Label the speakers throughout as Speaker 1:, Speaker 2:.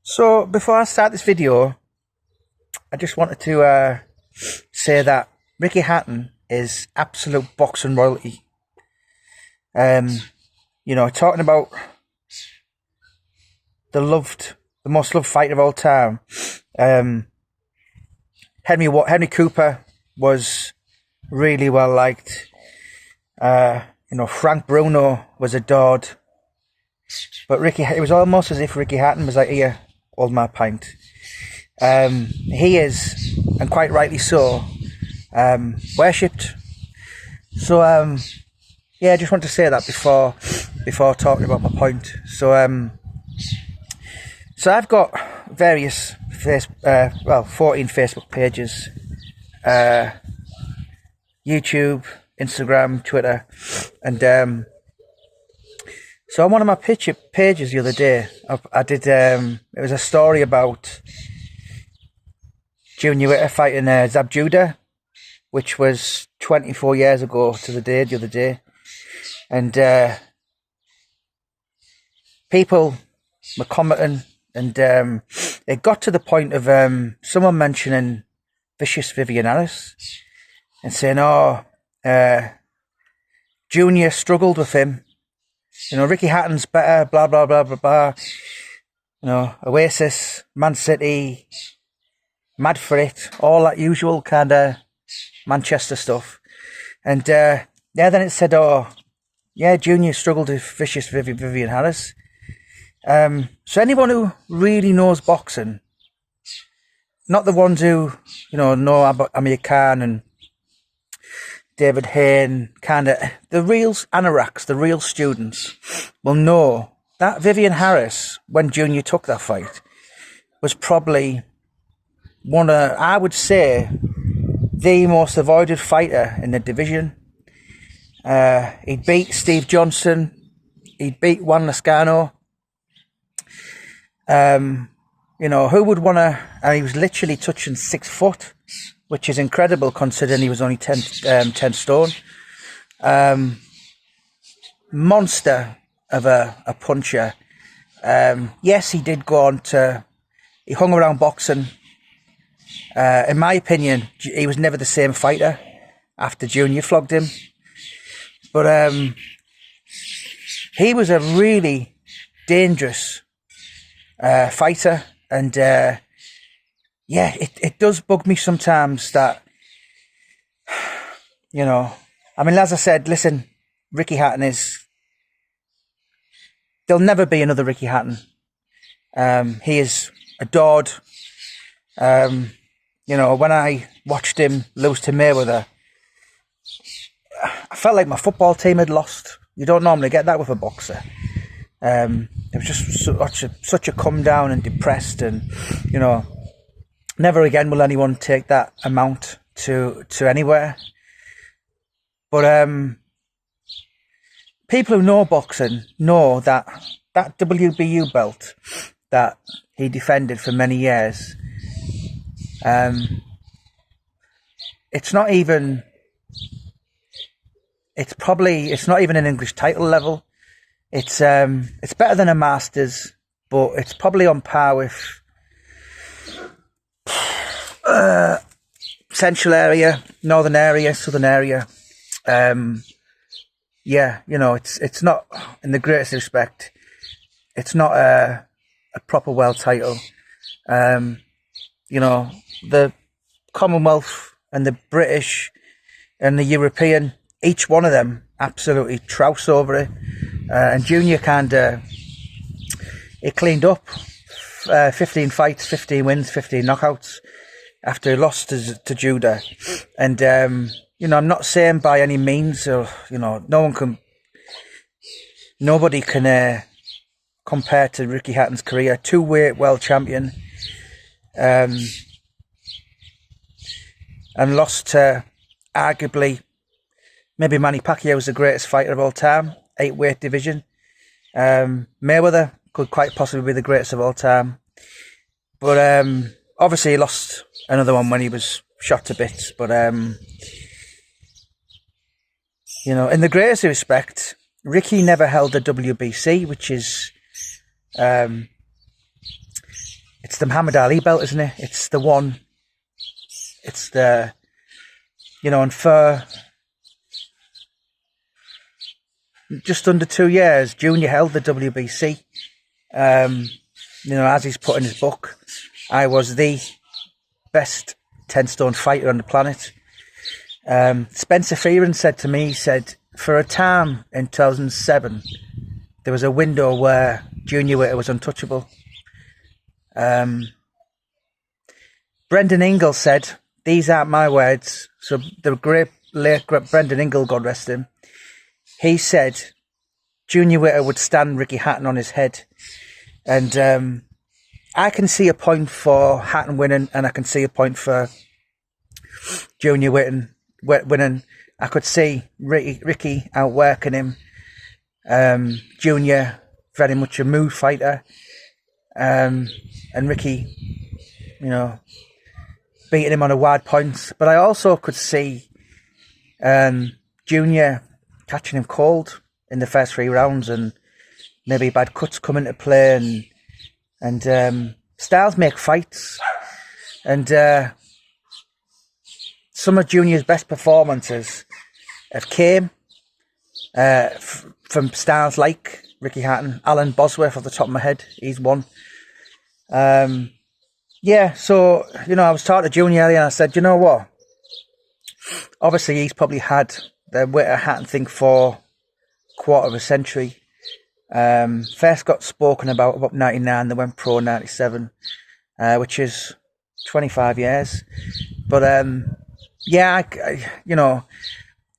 Speaker 1: So before I start this video, I just wanted to say that Ricky Hatton is absolute boxing royalty. Talking about the most loved fighter of all time. Henry Cooper was really well liked. Frank Bruno was adored. But it was almost as if Ricky Hatton was like, here, hold my pint. He is, and quite rightly so, worshipped. So, I just want to say that before talking about my point. So I've got various 14 Facebook pages, YouTube, Instagram, Twitter, and so on one of my pages the other day, I did, it was a story about Junior Witter fighting Zab Judah, which was 24 years ago to the other day. And people were commenting, and it got to the point of someone mentioning Vicious Vivian Harris and saying, Junior struggled with him. Ricky Hatton's better, blah, blah, blah, blah, blah. Oasis, Man City, Mad for It, all that usual kind of Manchester stuff. And then it said, Junior struggled with Vicious Vivian Harris. So anyone who really knows boxing, not the ones who, know about Amir Khan and David Hayne, the real anoraks, the real students, will know that Vivian Harris, when Junior took that fight, was probably I would say, the most avoided fighter in the division. He'd beat Steve Johnson, he'd beat Juan Lascano. Who would want to, he was literally touching 6 foot, which is incredible considering he was only 10 stone. Monster of a puncher. Yes, he did go on he hung around boxing. In my opinion, he was never the same fighter after Junior flogged him. But he was a really dangerous fighter. And it does bug me sometimes that, as I said, listen, Ricky Hatton there'll never be another Ricky Hatton. He is adored. When I watched him lose to Mayweather, I felt like my football team had lost. You don't normally get that with a boxer. It was just such a come down and depressed, and never again will anyone take that amount to anywhere. But people who know boxing know that WBU belt that he defended for many years, it's not even an English title level. It's better than a Masters, but it's probably on par with Central area, Northern area, Southern area. It's not, in the greatest respect, it's not a proper world title. The Commonwealth and the British and the European, each one of them absolutely troughs over it. And Junior he cleaned up 15 fights, 15 wins, 15 knockouts after he lost to Judah. And, I'm not saying by any means, nobody can compare to Ricky Hatton's career. Two-weight world champion. And lost to arguably, maybe Manny Pacquiao was the greatest fighter of all time, 8-weight division. Mayweather could quite possibly be the greatest of all time. But obviously he lost another one when he was shot to bits. But, in the greatest respect, Ricky never held the WBC, which is it's the Muhammad Ali belt, isn't it? It's the one. It's the, and for just under 2 years, Junior held the WBC. As he's put in his book, I was the best 10-stone fighter on the planet. Spencer Fearon said to me, he said, for a time in 2007, there was a window where Junior Witter was untouchable. Brendan Ingle said, these aren't my words, so the great late Brendan Ingle, God rest him, he said Junior Witter would stand Ricky Hatton on his head. And I can see a point for Hatton winning, and I can see a point for Junior winning. I could see Ricky outworking him. Junior, very much a mood fighter. And Ricky, beating him on a wide points. But I also could see Junior catching him cold in the first 3 rounds, and maybe bad cuts come into play, and styles make fights. And some of Junior's best performances have came from styles like Ricky Hatton, Alan Bosworth off the top of my head, he's one. So, I was talking to Junior earlier and I said, you know what? Obviously, he's probably had the Witter Hatton thing for a quarter of a century. First got spoken about 99, they went pro in 97, which is 25 years. But,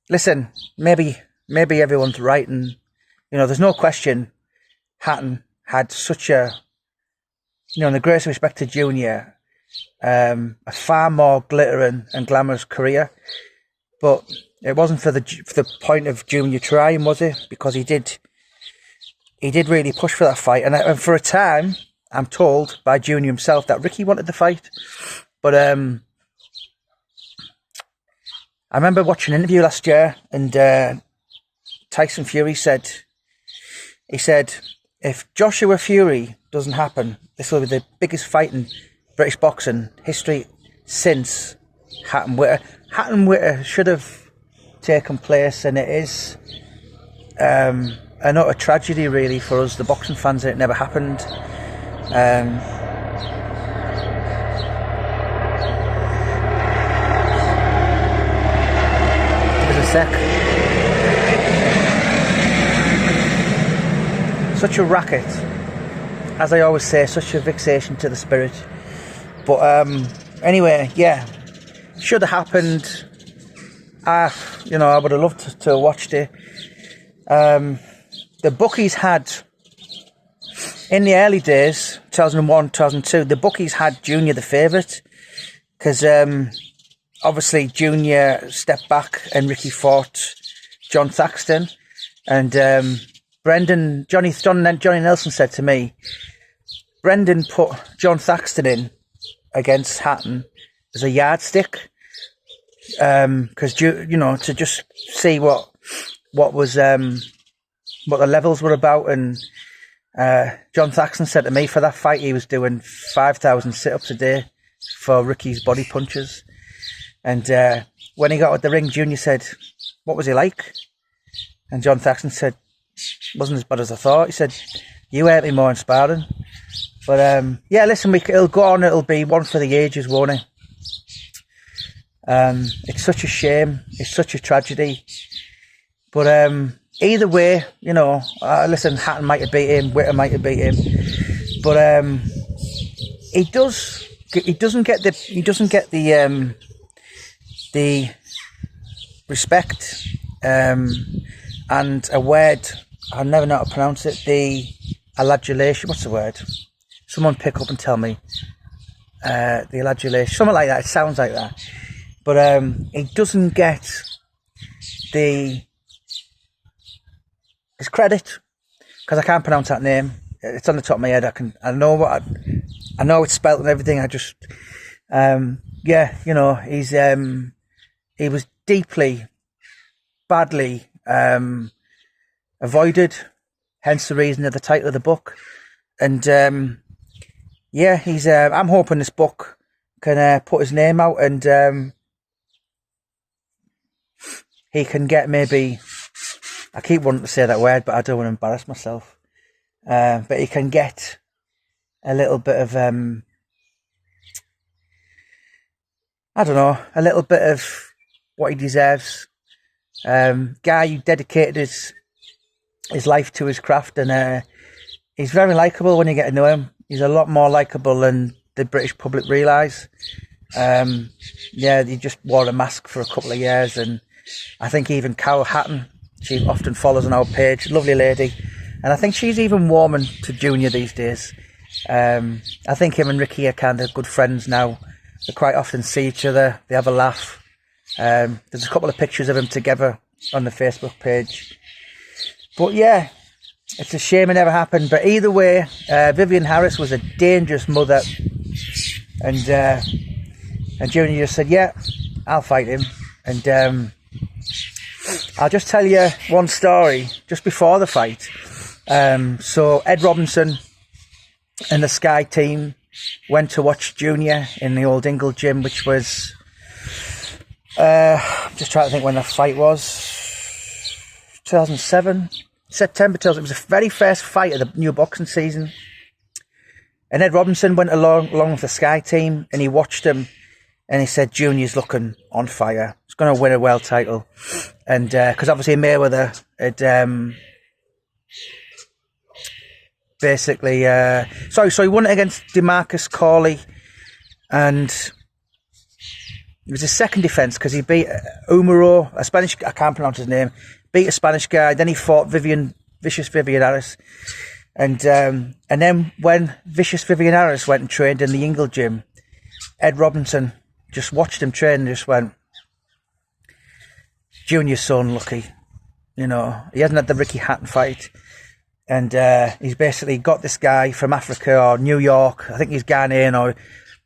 Speaker 1: listen, maybe everyone's right, and, there's no question Hatton had such a, in the greatest respect to Junior, a far more glittering and glamorous career. But it wasn't for the point of Junior trying, was it? Because he did really push for that fight. And for a time, I'm told by Junior himself that Ricky wanted the fight. But I remember watching an interview last year, and Tyson Fury said, if Joshua Fury doesn't happen, this will be the biggest fight in British boxing history since Hatton Witter. Hatton Witter should have taken place, and it is an utter tragedy really for us, the boxing fans, that it never happened. Give us a sec. Such a racket, as I always say, such a vexation to the spirit. But anyway, yeah, should have happened. I would have loved to have watched it. The bookies had, in the early days, 2001, 2002, the bookies had Junior the favourite, because obviously Junior stepped back and Ricky fought John Thaxton, and Johnny Nelson said to me, Brendan put John Thaxton in against Hatton as a yardstick, because to just see what was what the levels were about. And John Thaxton said to me, for that fight he was doing 5,000 sit-ups a day for Ricky's body punches. And when he got at the ring, Junior said, what was he like? And John Thaxton said, wasn't as bad as I thought. He said, you hurt me more in sparring. But listen, it'll go on, it'll be one for the ages, won't it? It's such a shame, it's such a tragedy. But either way, listen, Hatton might have beat him, Witter might have beat him, but he doesn't get the respect and a word, I never know how to pronounce it, the adulation, what's the word? Someone pick up and tell me. The adulation, something like that, it sounds like that. But he doesn't get his credit, because I can't pronounce that name. It's on the top of my head. I know it's spelt and everything. I just, he was deeply, badly avoided. Hence the reason of the title of the book. And yeah, he's. I'm hoping this book can put his name out, and he can get maybe. I keep wanting to say that word, but I don't want to embarrass myself. But he can get a little bit of I don't know, a little bit of what he deserves. Guy who dedicated his life to his craft, and he's very likeable when you get to know him. He's a lot more likeable than the British public realise. Yeah, he just wore a mask for a couple of years, and I think even Carol Hatton, she often follows on our page, lovely lady, and I think she's even warming to Junior these days. I think him and Ricky are kind of good friends now. They quite often see each other, they have a laugh. There's a couple of pictures of them together on the Facebook page. But yeah, it's a shame it never happened. But either way, Vivian Harris was a dangerous mother, and Junior just said, yeah, I'll fight him. And I'll just tell you one story just before the fight. So Ed Robinson and the Sky team went to watch Junior in the old Ingle gym, which was, just trying to think when the fight was, 2007, September 2000. It was the very first fight of the new boxing season. And Ed Robinson went along with the Sky team, and he watched him, and he said, Junior's looking on fire. He's going to win a world title. And because obviously Mayweather had basically, so he won it against DeMarcus Corley, and it was his second defence because he beat Umaro, a Spanish, I can't pronounce his name, beat a Spanish guy, then he fought Vicious Vivian Harris, and then when Vicious Vivian Harris went and trained in the Ingle gym, Ed Robinson just watched him train and just went, Junior's so unlucky, you know, he hasn't had the Ricky Hatton fight. And he's basically got this guy from Africa or New York. I think he's Ghanaian, or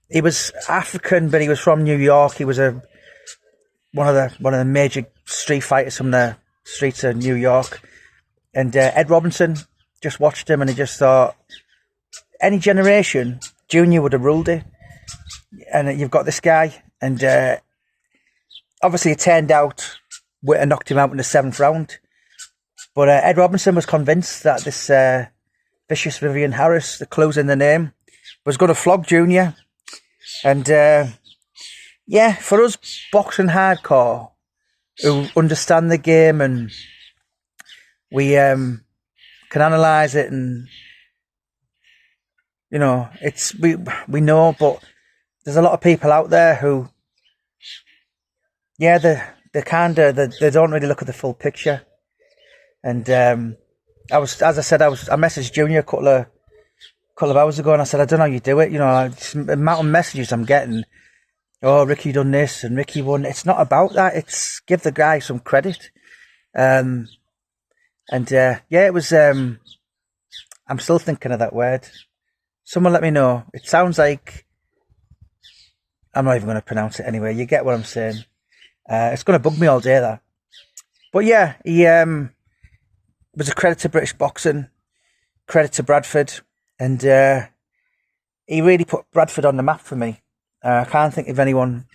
Speaker 1: he was African, but he was from New York. He was one of the major street fighters from the streets of New York. And Ed Robinson just watched him, and he just thought, any generation, Junior would have ruled it. And you've got this guy, and obviously it turned out Witter knocked him out in the 7th round. But Ed Robinson was convinced that this Vicious Vivian Harris, the clues in the name, was going to flog Junior. And yeah, for us boxing hardcore who understand the game, and we can analyse it, and you know, it's we know, but there's a lot of people out there who, yeah, they don't really look at the full picture. And I messaged Junior a couple of hours ago, and I said, I don't know how you do it. You know, the amount of messages I'm getting. Oh, Ricky done this and Ricky won. It's not about that. It's give the guy some credit. Yeah, it was. I'm still thinking of that word. Someone let me know. It sounds like, I'm not even going to pronounce it anyway. You get what I'm saying. It's going to bug me all day, that. But yeah, he was a credit to British boxing, credit to Bradford, and he really put Bradford on the map for me. I can't think of anyone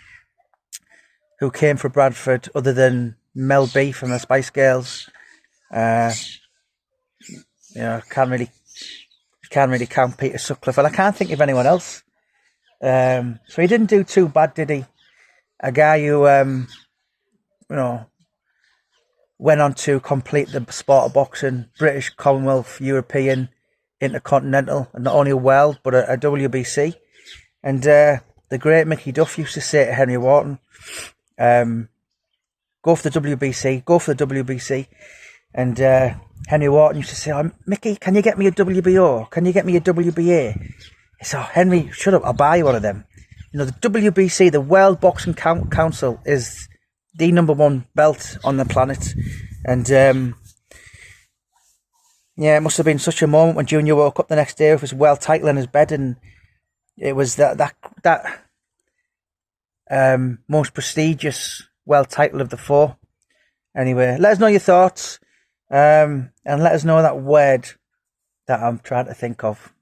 Speaker 1: who came for Bradford other than Mel B from the Spice Girls. You know, can't really count Peter Sutcliffe, and I can't think of anyone else. So he didn't do too bad, did he? A guy who, you know, went on to complete the sport of boxing, British, Commonwealth, European, Intercontinental, and not only a world, but a WBC. And the great Mickey Duff used to say to Henry Wharton, go for the WBC, go for the WBC. And Henry Wharton used to say, oh, Mickey, can you get me a WBO? Can you get me a WBA? He said, oh, Henry, shut up, I'll buy you one of them. You know, the WBC, the World Boxing Council, is the #1 belt on the planet. And yeah, it must have been such a moment when Junior woke up the next day with his world title in his bed, and it was that most prestigious world title of the 4. Anyway, let us know your thoughts, and let us know that word that I'm trying to think of.